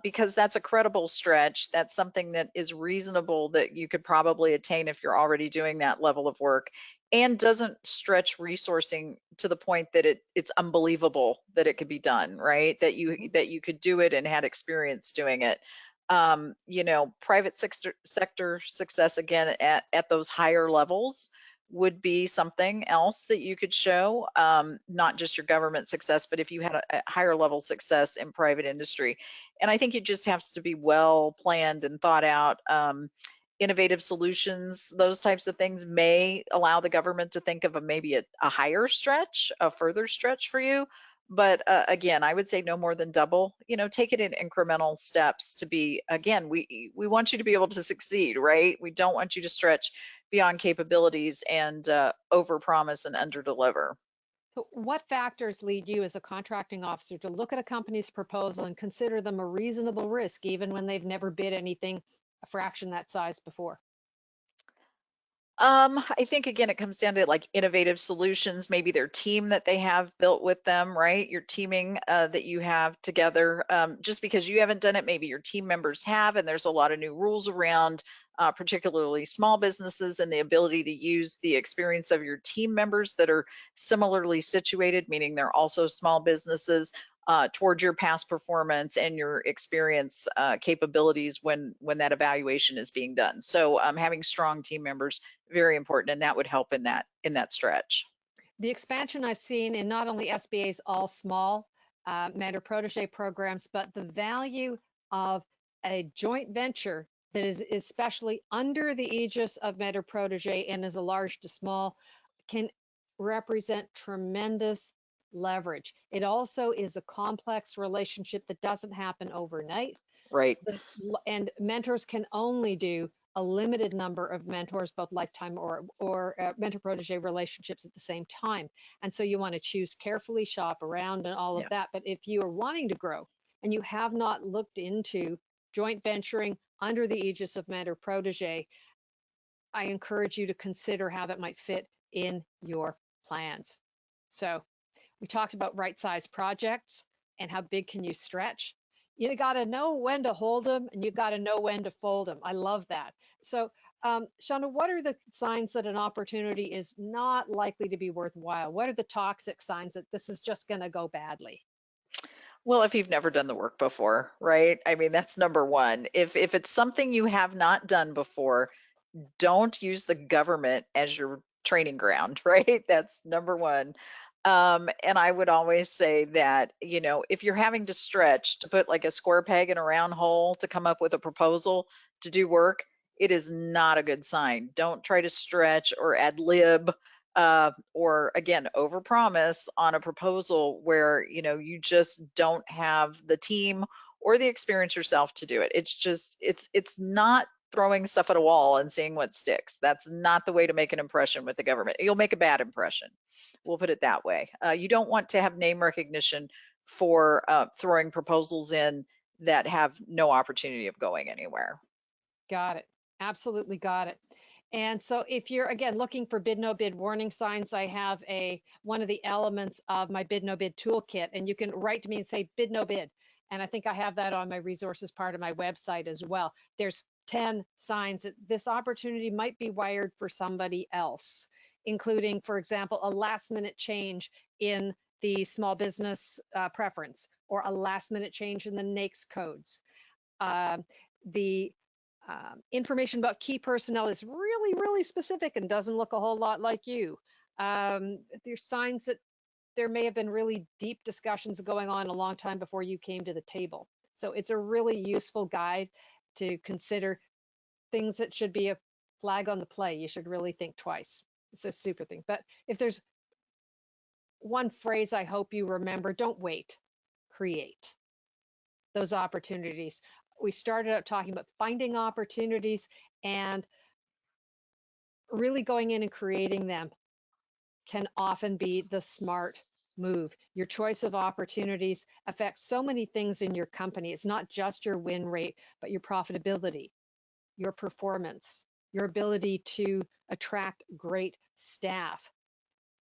Because that's a credible stretch. That's something that is reasonable that you could probably attain if you're already doing that level of work and doesn't stretch resourcing to the point that it's unbelievable that it could be done, right? That you could do it and had experience doing it. Private sector success again at those higher levels would be something else that you could show, not just your government success, but if you had a higher level success in private industry. And I think it just has to be well planned and thought out. Innovative solutions, those types of things may allow the government to think of maybe a higher stretch, a further stretch for you. But again, I would say no more than double. Take it in incremental steps to be. Again, we want you to be able to succeed, right? We don't want you to stretch beyond capabilities and overpromise and underdeliver. So what factors lead you as a contracting officer to look at a company's proposal and consider them a reasonable risk, even when they've never bid anything a fraction that size before? I think again, it comes down to like innovative solutions, maybe their team that they have built with them, right? Your teaming that you have together. Just because you haven't done it, maybe your team members have, and there's a lot of new rules around, particularly small businesses, and the ability to use the experience of your team members that are similarly situated, meaning they're also small businesses, towards your past performance and your experience capabilities when that evaluation is being done. So having strong team members, very important, and that would help in that stretch. The expansion I've seen in not only SBA's all small mentor protege programs, but the value of a joint venture that is especially under the aegis of Mentor Protege and is a large to small can represent tremendous leverage. It also is a complex relationship that doesn't happen overnight. Right. And mentors can only do a limited number of mentors, both lifetime or mentor protege relationships at the same time. And so you want to choose carefully, shop around, and all of Yeah. that. But if you are wanting to grow and you have not looked into joint venturing under the aegis of mentor protege, I encourage you to consider how that might fit in your plans. So we talked about right size projects and how big can you stretch. You got to know when to hold them and you got to know when to fold them. I love that. So, Shauna, what are the signs that an opportunity is not likely to be worthwhile? What are the toxic signs that this is just going to go badly? Well, if you've never done the work before, right? I mean, that's number one. If it's something you have not done before, don't use the government as your training ground, right? That's number one. And I would always say that, if you're having to stretch to put like a square peg in a round hole to come up with a proposal to do work, it is not a good sign. Don't try to stretch or ad lib, or again, overpromise on a proposal where, you just don't have the team or the experience yourself to do it. It's not throwing stuff at a wall and seeing what sticks. That's not the way to make an impression with the government. You'll make a bad impression. We'll put it that way. You don't want to have name recognition for throwing proposals in that have no opportunity of going anywhere. Got it. Absolutely got it. And so if you're again looking for bid no bid warning signs, I have one of the elements of my bid no bid toolkit, and you can write to me and say bid no bid. And I think I have that on my resources part of my website as well. There's 10 signs that this opportunity might be wired for somebody else, including, for example, a last minute change in the small business preference or a last minute change in the NAICS codes. Uh, the information about key personnel is really, really specific and doesn't look a whole lot like you. There's signs that there may have been really deep discussions going on a long time before you came to the table. So it's a really useful guide to consider things that should be a flag on the play. You should really think twice. It's a super thing. But if there's one phrase I hope you remember, don't wait, create those opportunities. We started out talking about finding opportunities and really going in and creating them can often be the smart move. Your choice of opportunities affects so many things in your company. It's not just your win rate, but your profitability, your performance, your ability to attract great staff,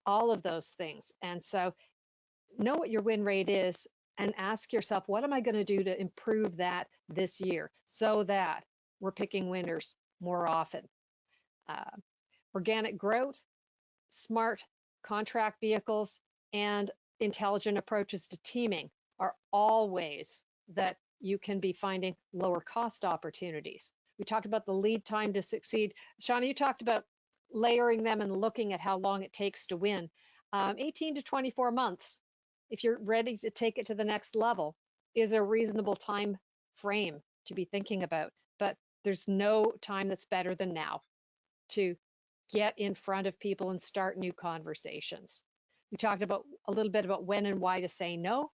all of those things. And so know what your win rate is and ask yourself, what am I going to do to improve that this year so that we're picking winners more often? Uh, Organic growth, smart contract vehicles, and intelligent approaches to teaming are all ways that you can be finding lower cost opportunities. We talked about the lead time to succeed. Shauna, you talked about layering them and looking at how long it takes to win. 18 to 24 months, if you're ready to take it to the next level, is a reasonable time frame to be thinking about. But there's no time that's better than now to get in front of people and start new conversations. We talked about a little bit about when and why to say no,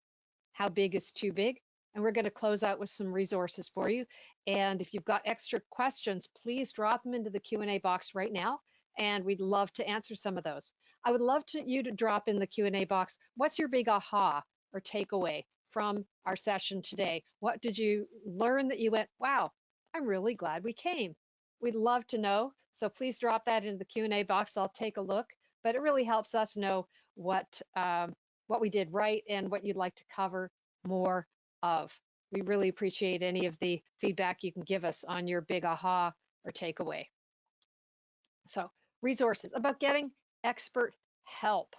how big is too big, and we're going to close out with some resources for you. And if you've got extra questions, please drop them into the Q&A box right now, and we'd love to answer some of those. I would love you to drop in the Q&A box, what's your big aha or takeaway from our session today? What did you learn that you went, wow, I'm really glad we came? We'd love to know. So please drop that into the Q&A box. I'll take a look, but it really helps us know what we did right and what you'd like to cover more of. We really appreciate any of the feedback you can give us on your big aha or takeaway. So resources about getting expert help.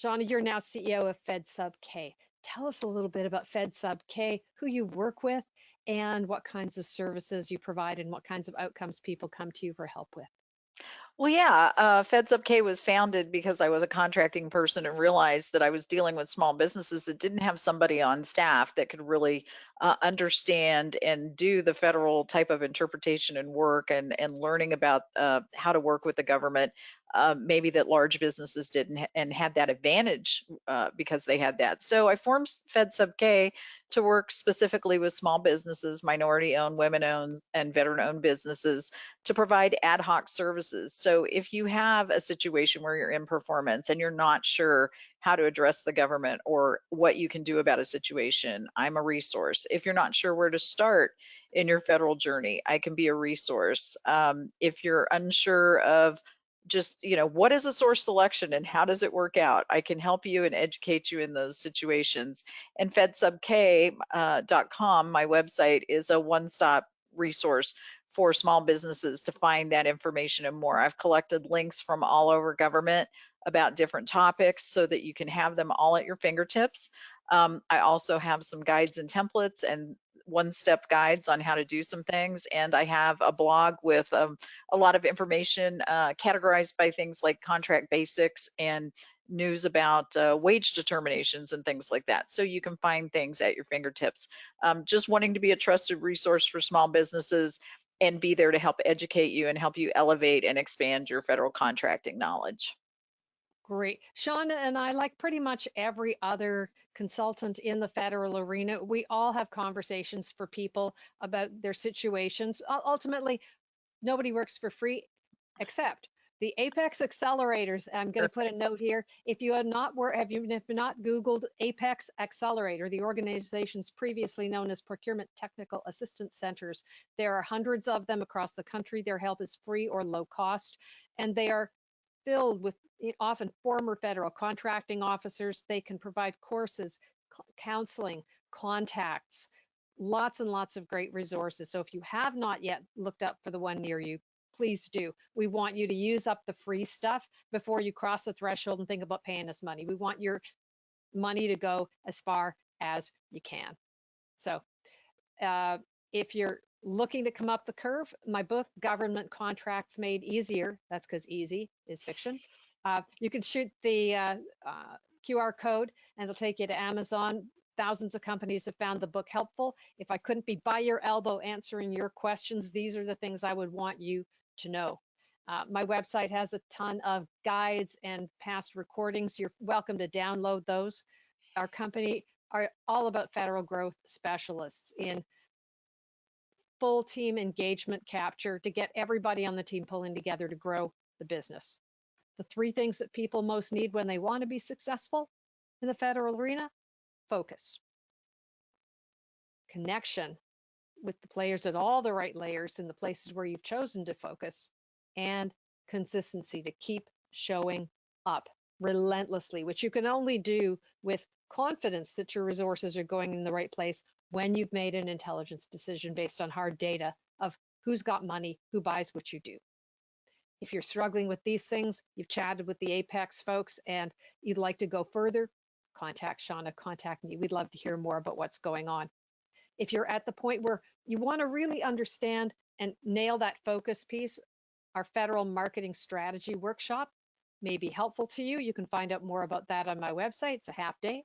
Shauna, you're now CEO of FedSubK. Tell us a little bit about FedSubK, who you work with, and what kinds of services you provide and what kinds of outcomes people come to you for help with. Well, yeah, FedSubK was founded because I was a contracting person and realized that I was dealing with small businesses that didn't have somebody on staff that could really understand and do the federal type of interpretation and work and learning about how to work with the government. Maybe that large businesses didn't and had that advantage because they had that. So I formed FedSubK to work specifically with small businesses, minority owned, women owned, and veteran owned businesses to provide ad hoc services. So if you have a situation where you're in performance and you're not sure how to address the government or what you can do about a situation, I'm a resource. If you're not sure where to start in your federal journey, I can be a resource. If you're unsure of just, what is a source selection and how does it work out, I can help you and educate you in those situations. And FedSubK.com, my website, is a one-stop resource for small businesses to find that information and more. I've collected links from all over government about different topics so that you can have them all at your fingertips. I also have some guides and templates and one-step guides on how to do some things. And I have a blog with a lot of information categorized by things like contract basics and news about wage determinations and things like that. So you can find things at your fingertips. Just wanting to be a trusted resource for small businesses and be there to help educate you and help you elevate and expand your federal contracting knowledge. Great. Shauna and I, like pretty much every other consultant in the federal arena, we all have conversations for people about their situations. Ultimately, nobody works for free except the Apex accelerators. I'm going to put a note here. If you have not Googled Apex Accelerator, the organizations previously known as Procurement Technical Assistance Centers, there are hundreds of them across the country. Their help is free or low cost, and they are filled with often former federal contracting officers. They can provide courses, counseling, contacts, lots and lots of great resources. So if you have not yet looked up for the one near you, please do. We want you to use up the free stuff before you cross the threshold and think about paying us money. We want your money to go as far as you can. So if you're looking to come up the curve, my book, Government Contracts Made Easier, that's because easy is fiction. You can shoot the QR code and it'll take you to Amazon. Thousands of companies have found the book helpful. If I couldn't be by your elbow answering your questions, these are the things I would want you to know. My website has a ton of guides and past recordings. You're welcome to download those. Our company are all about federal growth specialists in full team engagement capture to get everybody on the team pulling together to grow the business. The three things that people most need when they want to be successful in the federal arena: focus, connection with the players at all the right layers in the places where you've chosen to focus, and consistency to keep showing up relentlessly, which you can only do with confidence that your resources are going in the right place when you've made an intelligence decision based on hard data of who's got money, who buys what you do. If you're struggling with these things, you've chatted with the Apex folks and you'd like to go further, contact Shauna, contact me. We'd love to hear more about what's going on. If you're at the point where you want to really understand and nail that focus piece, our federal marketing strategy workshop may be helpful to you. You can find out more about that on my website. It's a half day.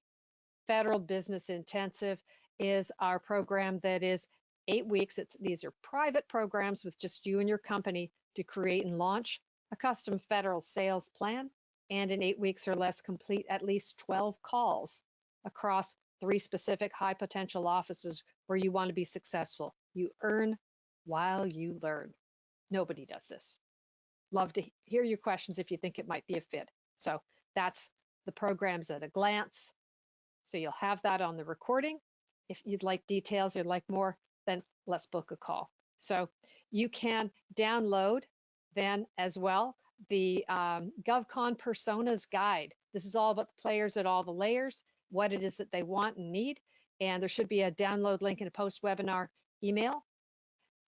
Federal Business Intensive is our program that is 8 weeks. These are private programs with just you and your company to create and launch a custom federal sales plan, and in 8 weeks or less complete at least 12 calls across 3 specific high potential offices where you want to be successful. You earn while you learn. Nobody does this. Love to hear your questions if you think it might be a fit. So that's the programs at a glance. So you'll have that on the recording. If you'd like details or like more, then let's book a call. So you can download then as well the GovCon Personas Guide. This is all about the players at all the layers, what it is that they want and need. And there should be a download link in a post-webinar email.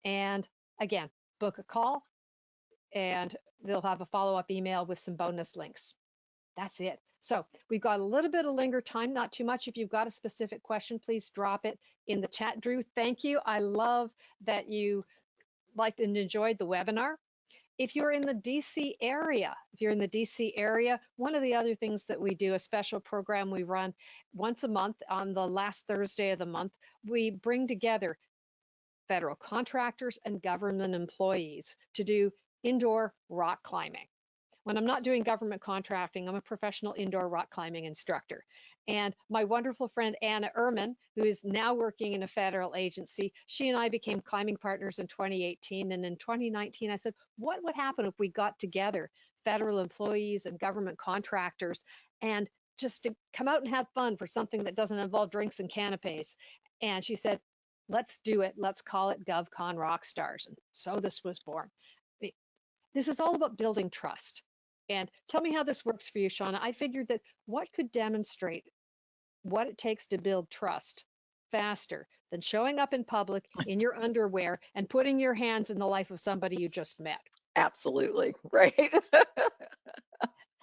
And again, book a call and they'll have a follow-up email with some bonus links. That's it. So we've got a little bit of linger time, not too much. If you've got a specific question, please drop it in the chat. Drew, thank you. I love that you liked and enjoyed the webinar. if you're in the DC area, one of the other things that we do, a special program we run once a month on the last Thursday of the month, we bring together federal contractors and government employees to do indoor rock climbing. When I'm not doing government contracting, I'm a professional indoor rock climbing instructor. And my wonderful friend Anna Ehrman, who is now working in a federal agency, she and I became climbing partners in 2018. And in 2019, I said, what would happen if we got together, federal employees and government contractors, and just to come out and have fun for something that doesn't involve drinks and canapes? And she said, let's do it. Let's call it GovCon Rockstars. And so this was born. This is all about building trust. And tell me how this works for you, Shauna. I figured that what could demonstrate what it takes to build trust faster than showing up in public in your underwear and putting your hands in the life of somebody you just met. Absolutely. Right.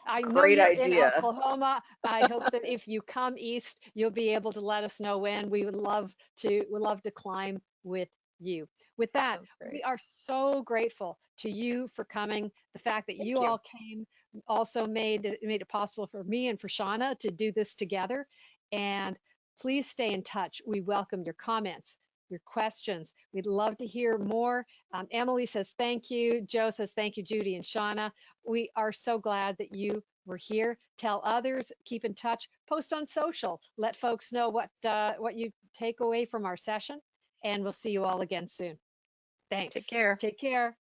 I know Great you're in idea. Oklahoma. I hope that if you come east, you'll be able to let us know when. We would love to climb with you. With That that, sounds great. we are so grateful to you for coming. The fact that Thank you you. all came also made it possible for me and for Shauna to do this together. And please stay in touch. We welcome your comments, your questions. We'd love to hear more. Emily says thank you. Joe says thank you, Judy and Shauna. We are so glad that you were here. Tell others, keep in touch, post on social, let folks know what you take away from our session, and we'll see you all again soon. Take Thanks. care. Take care.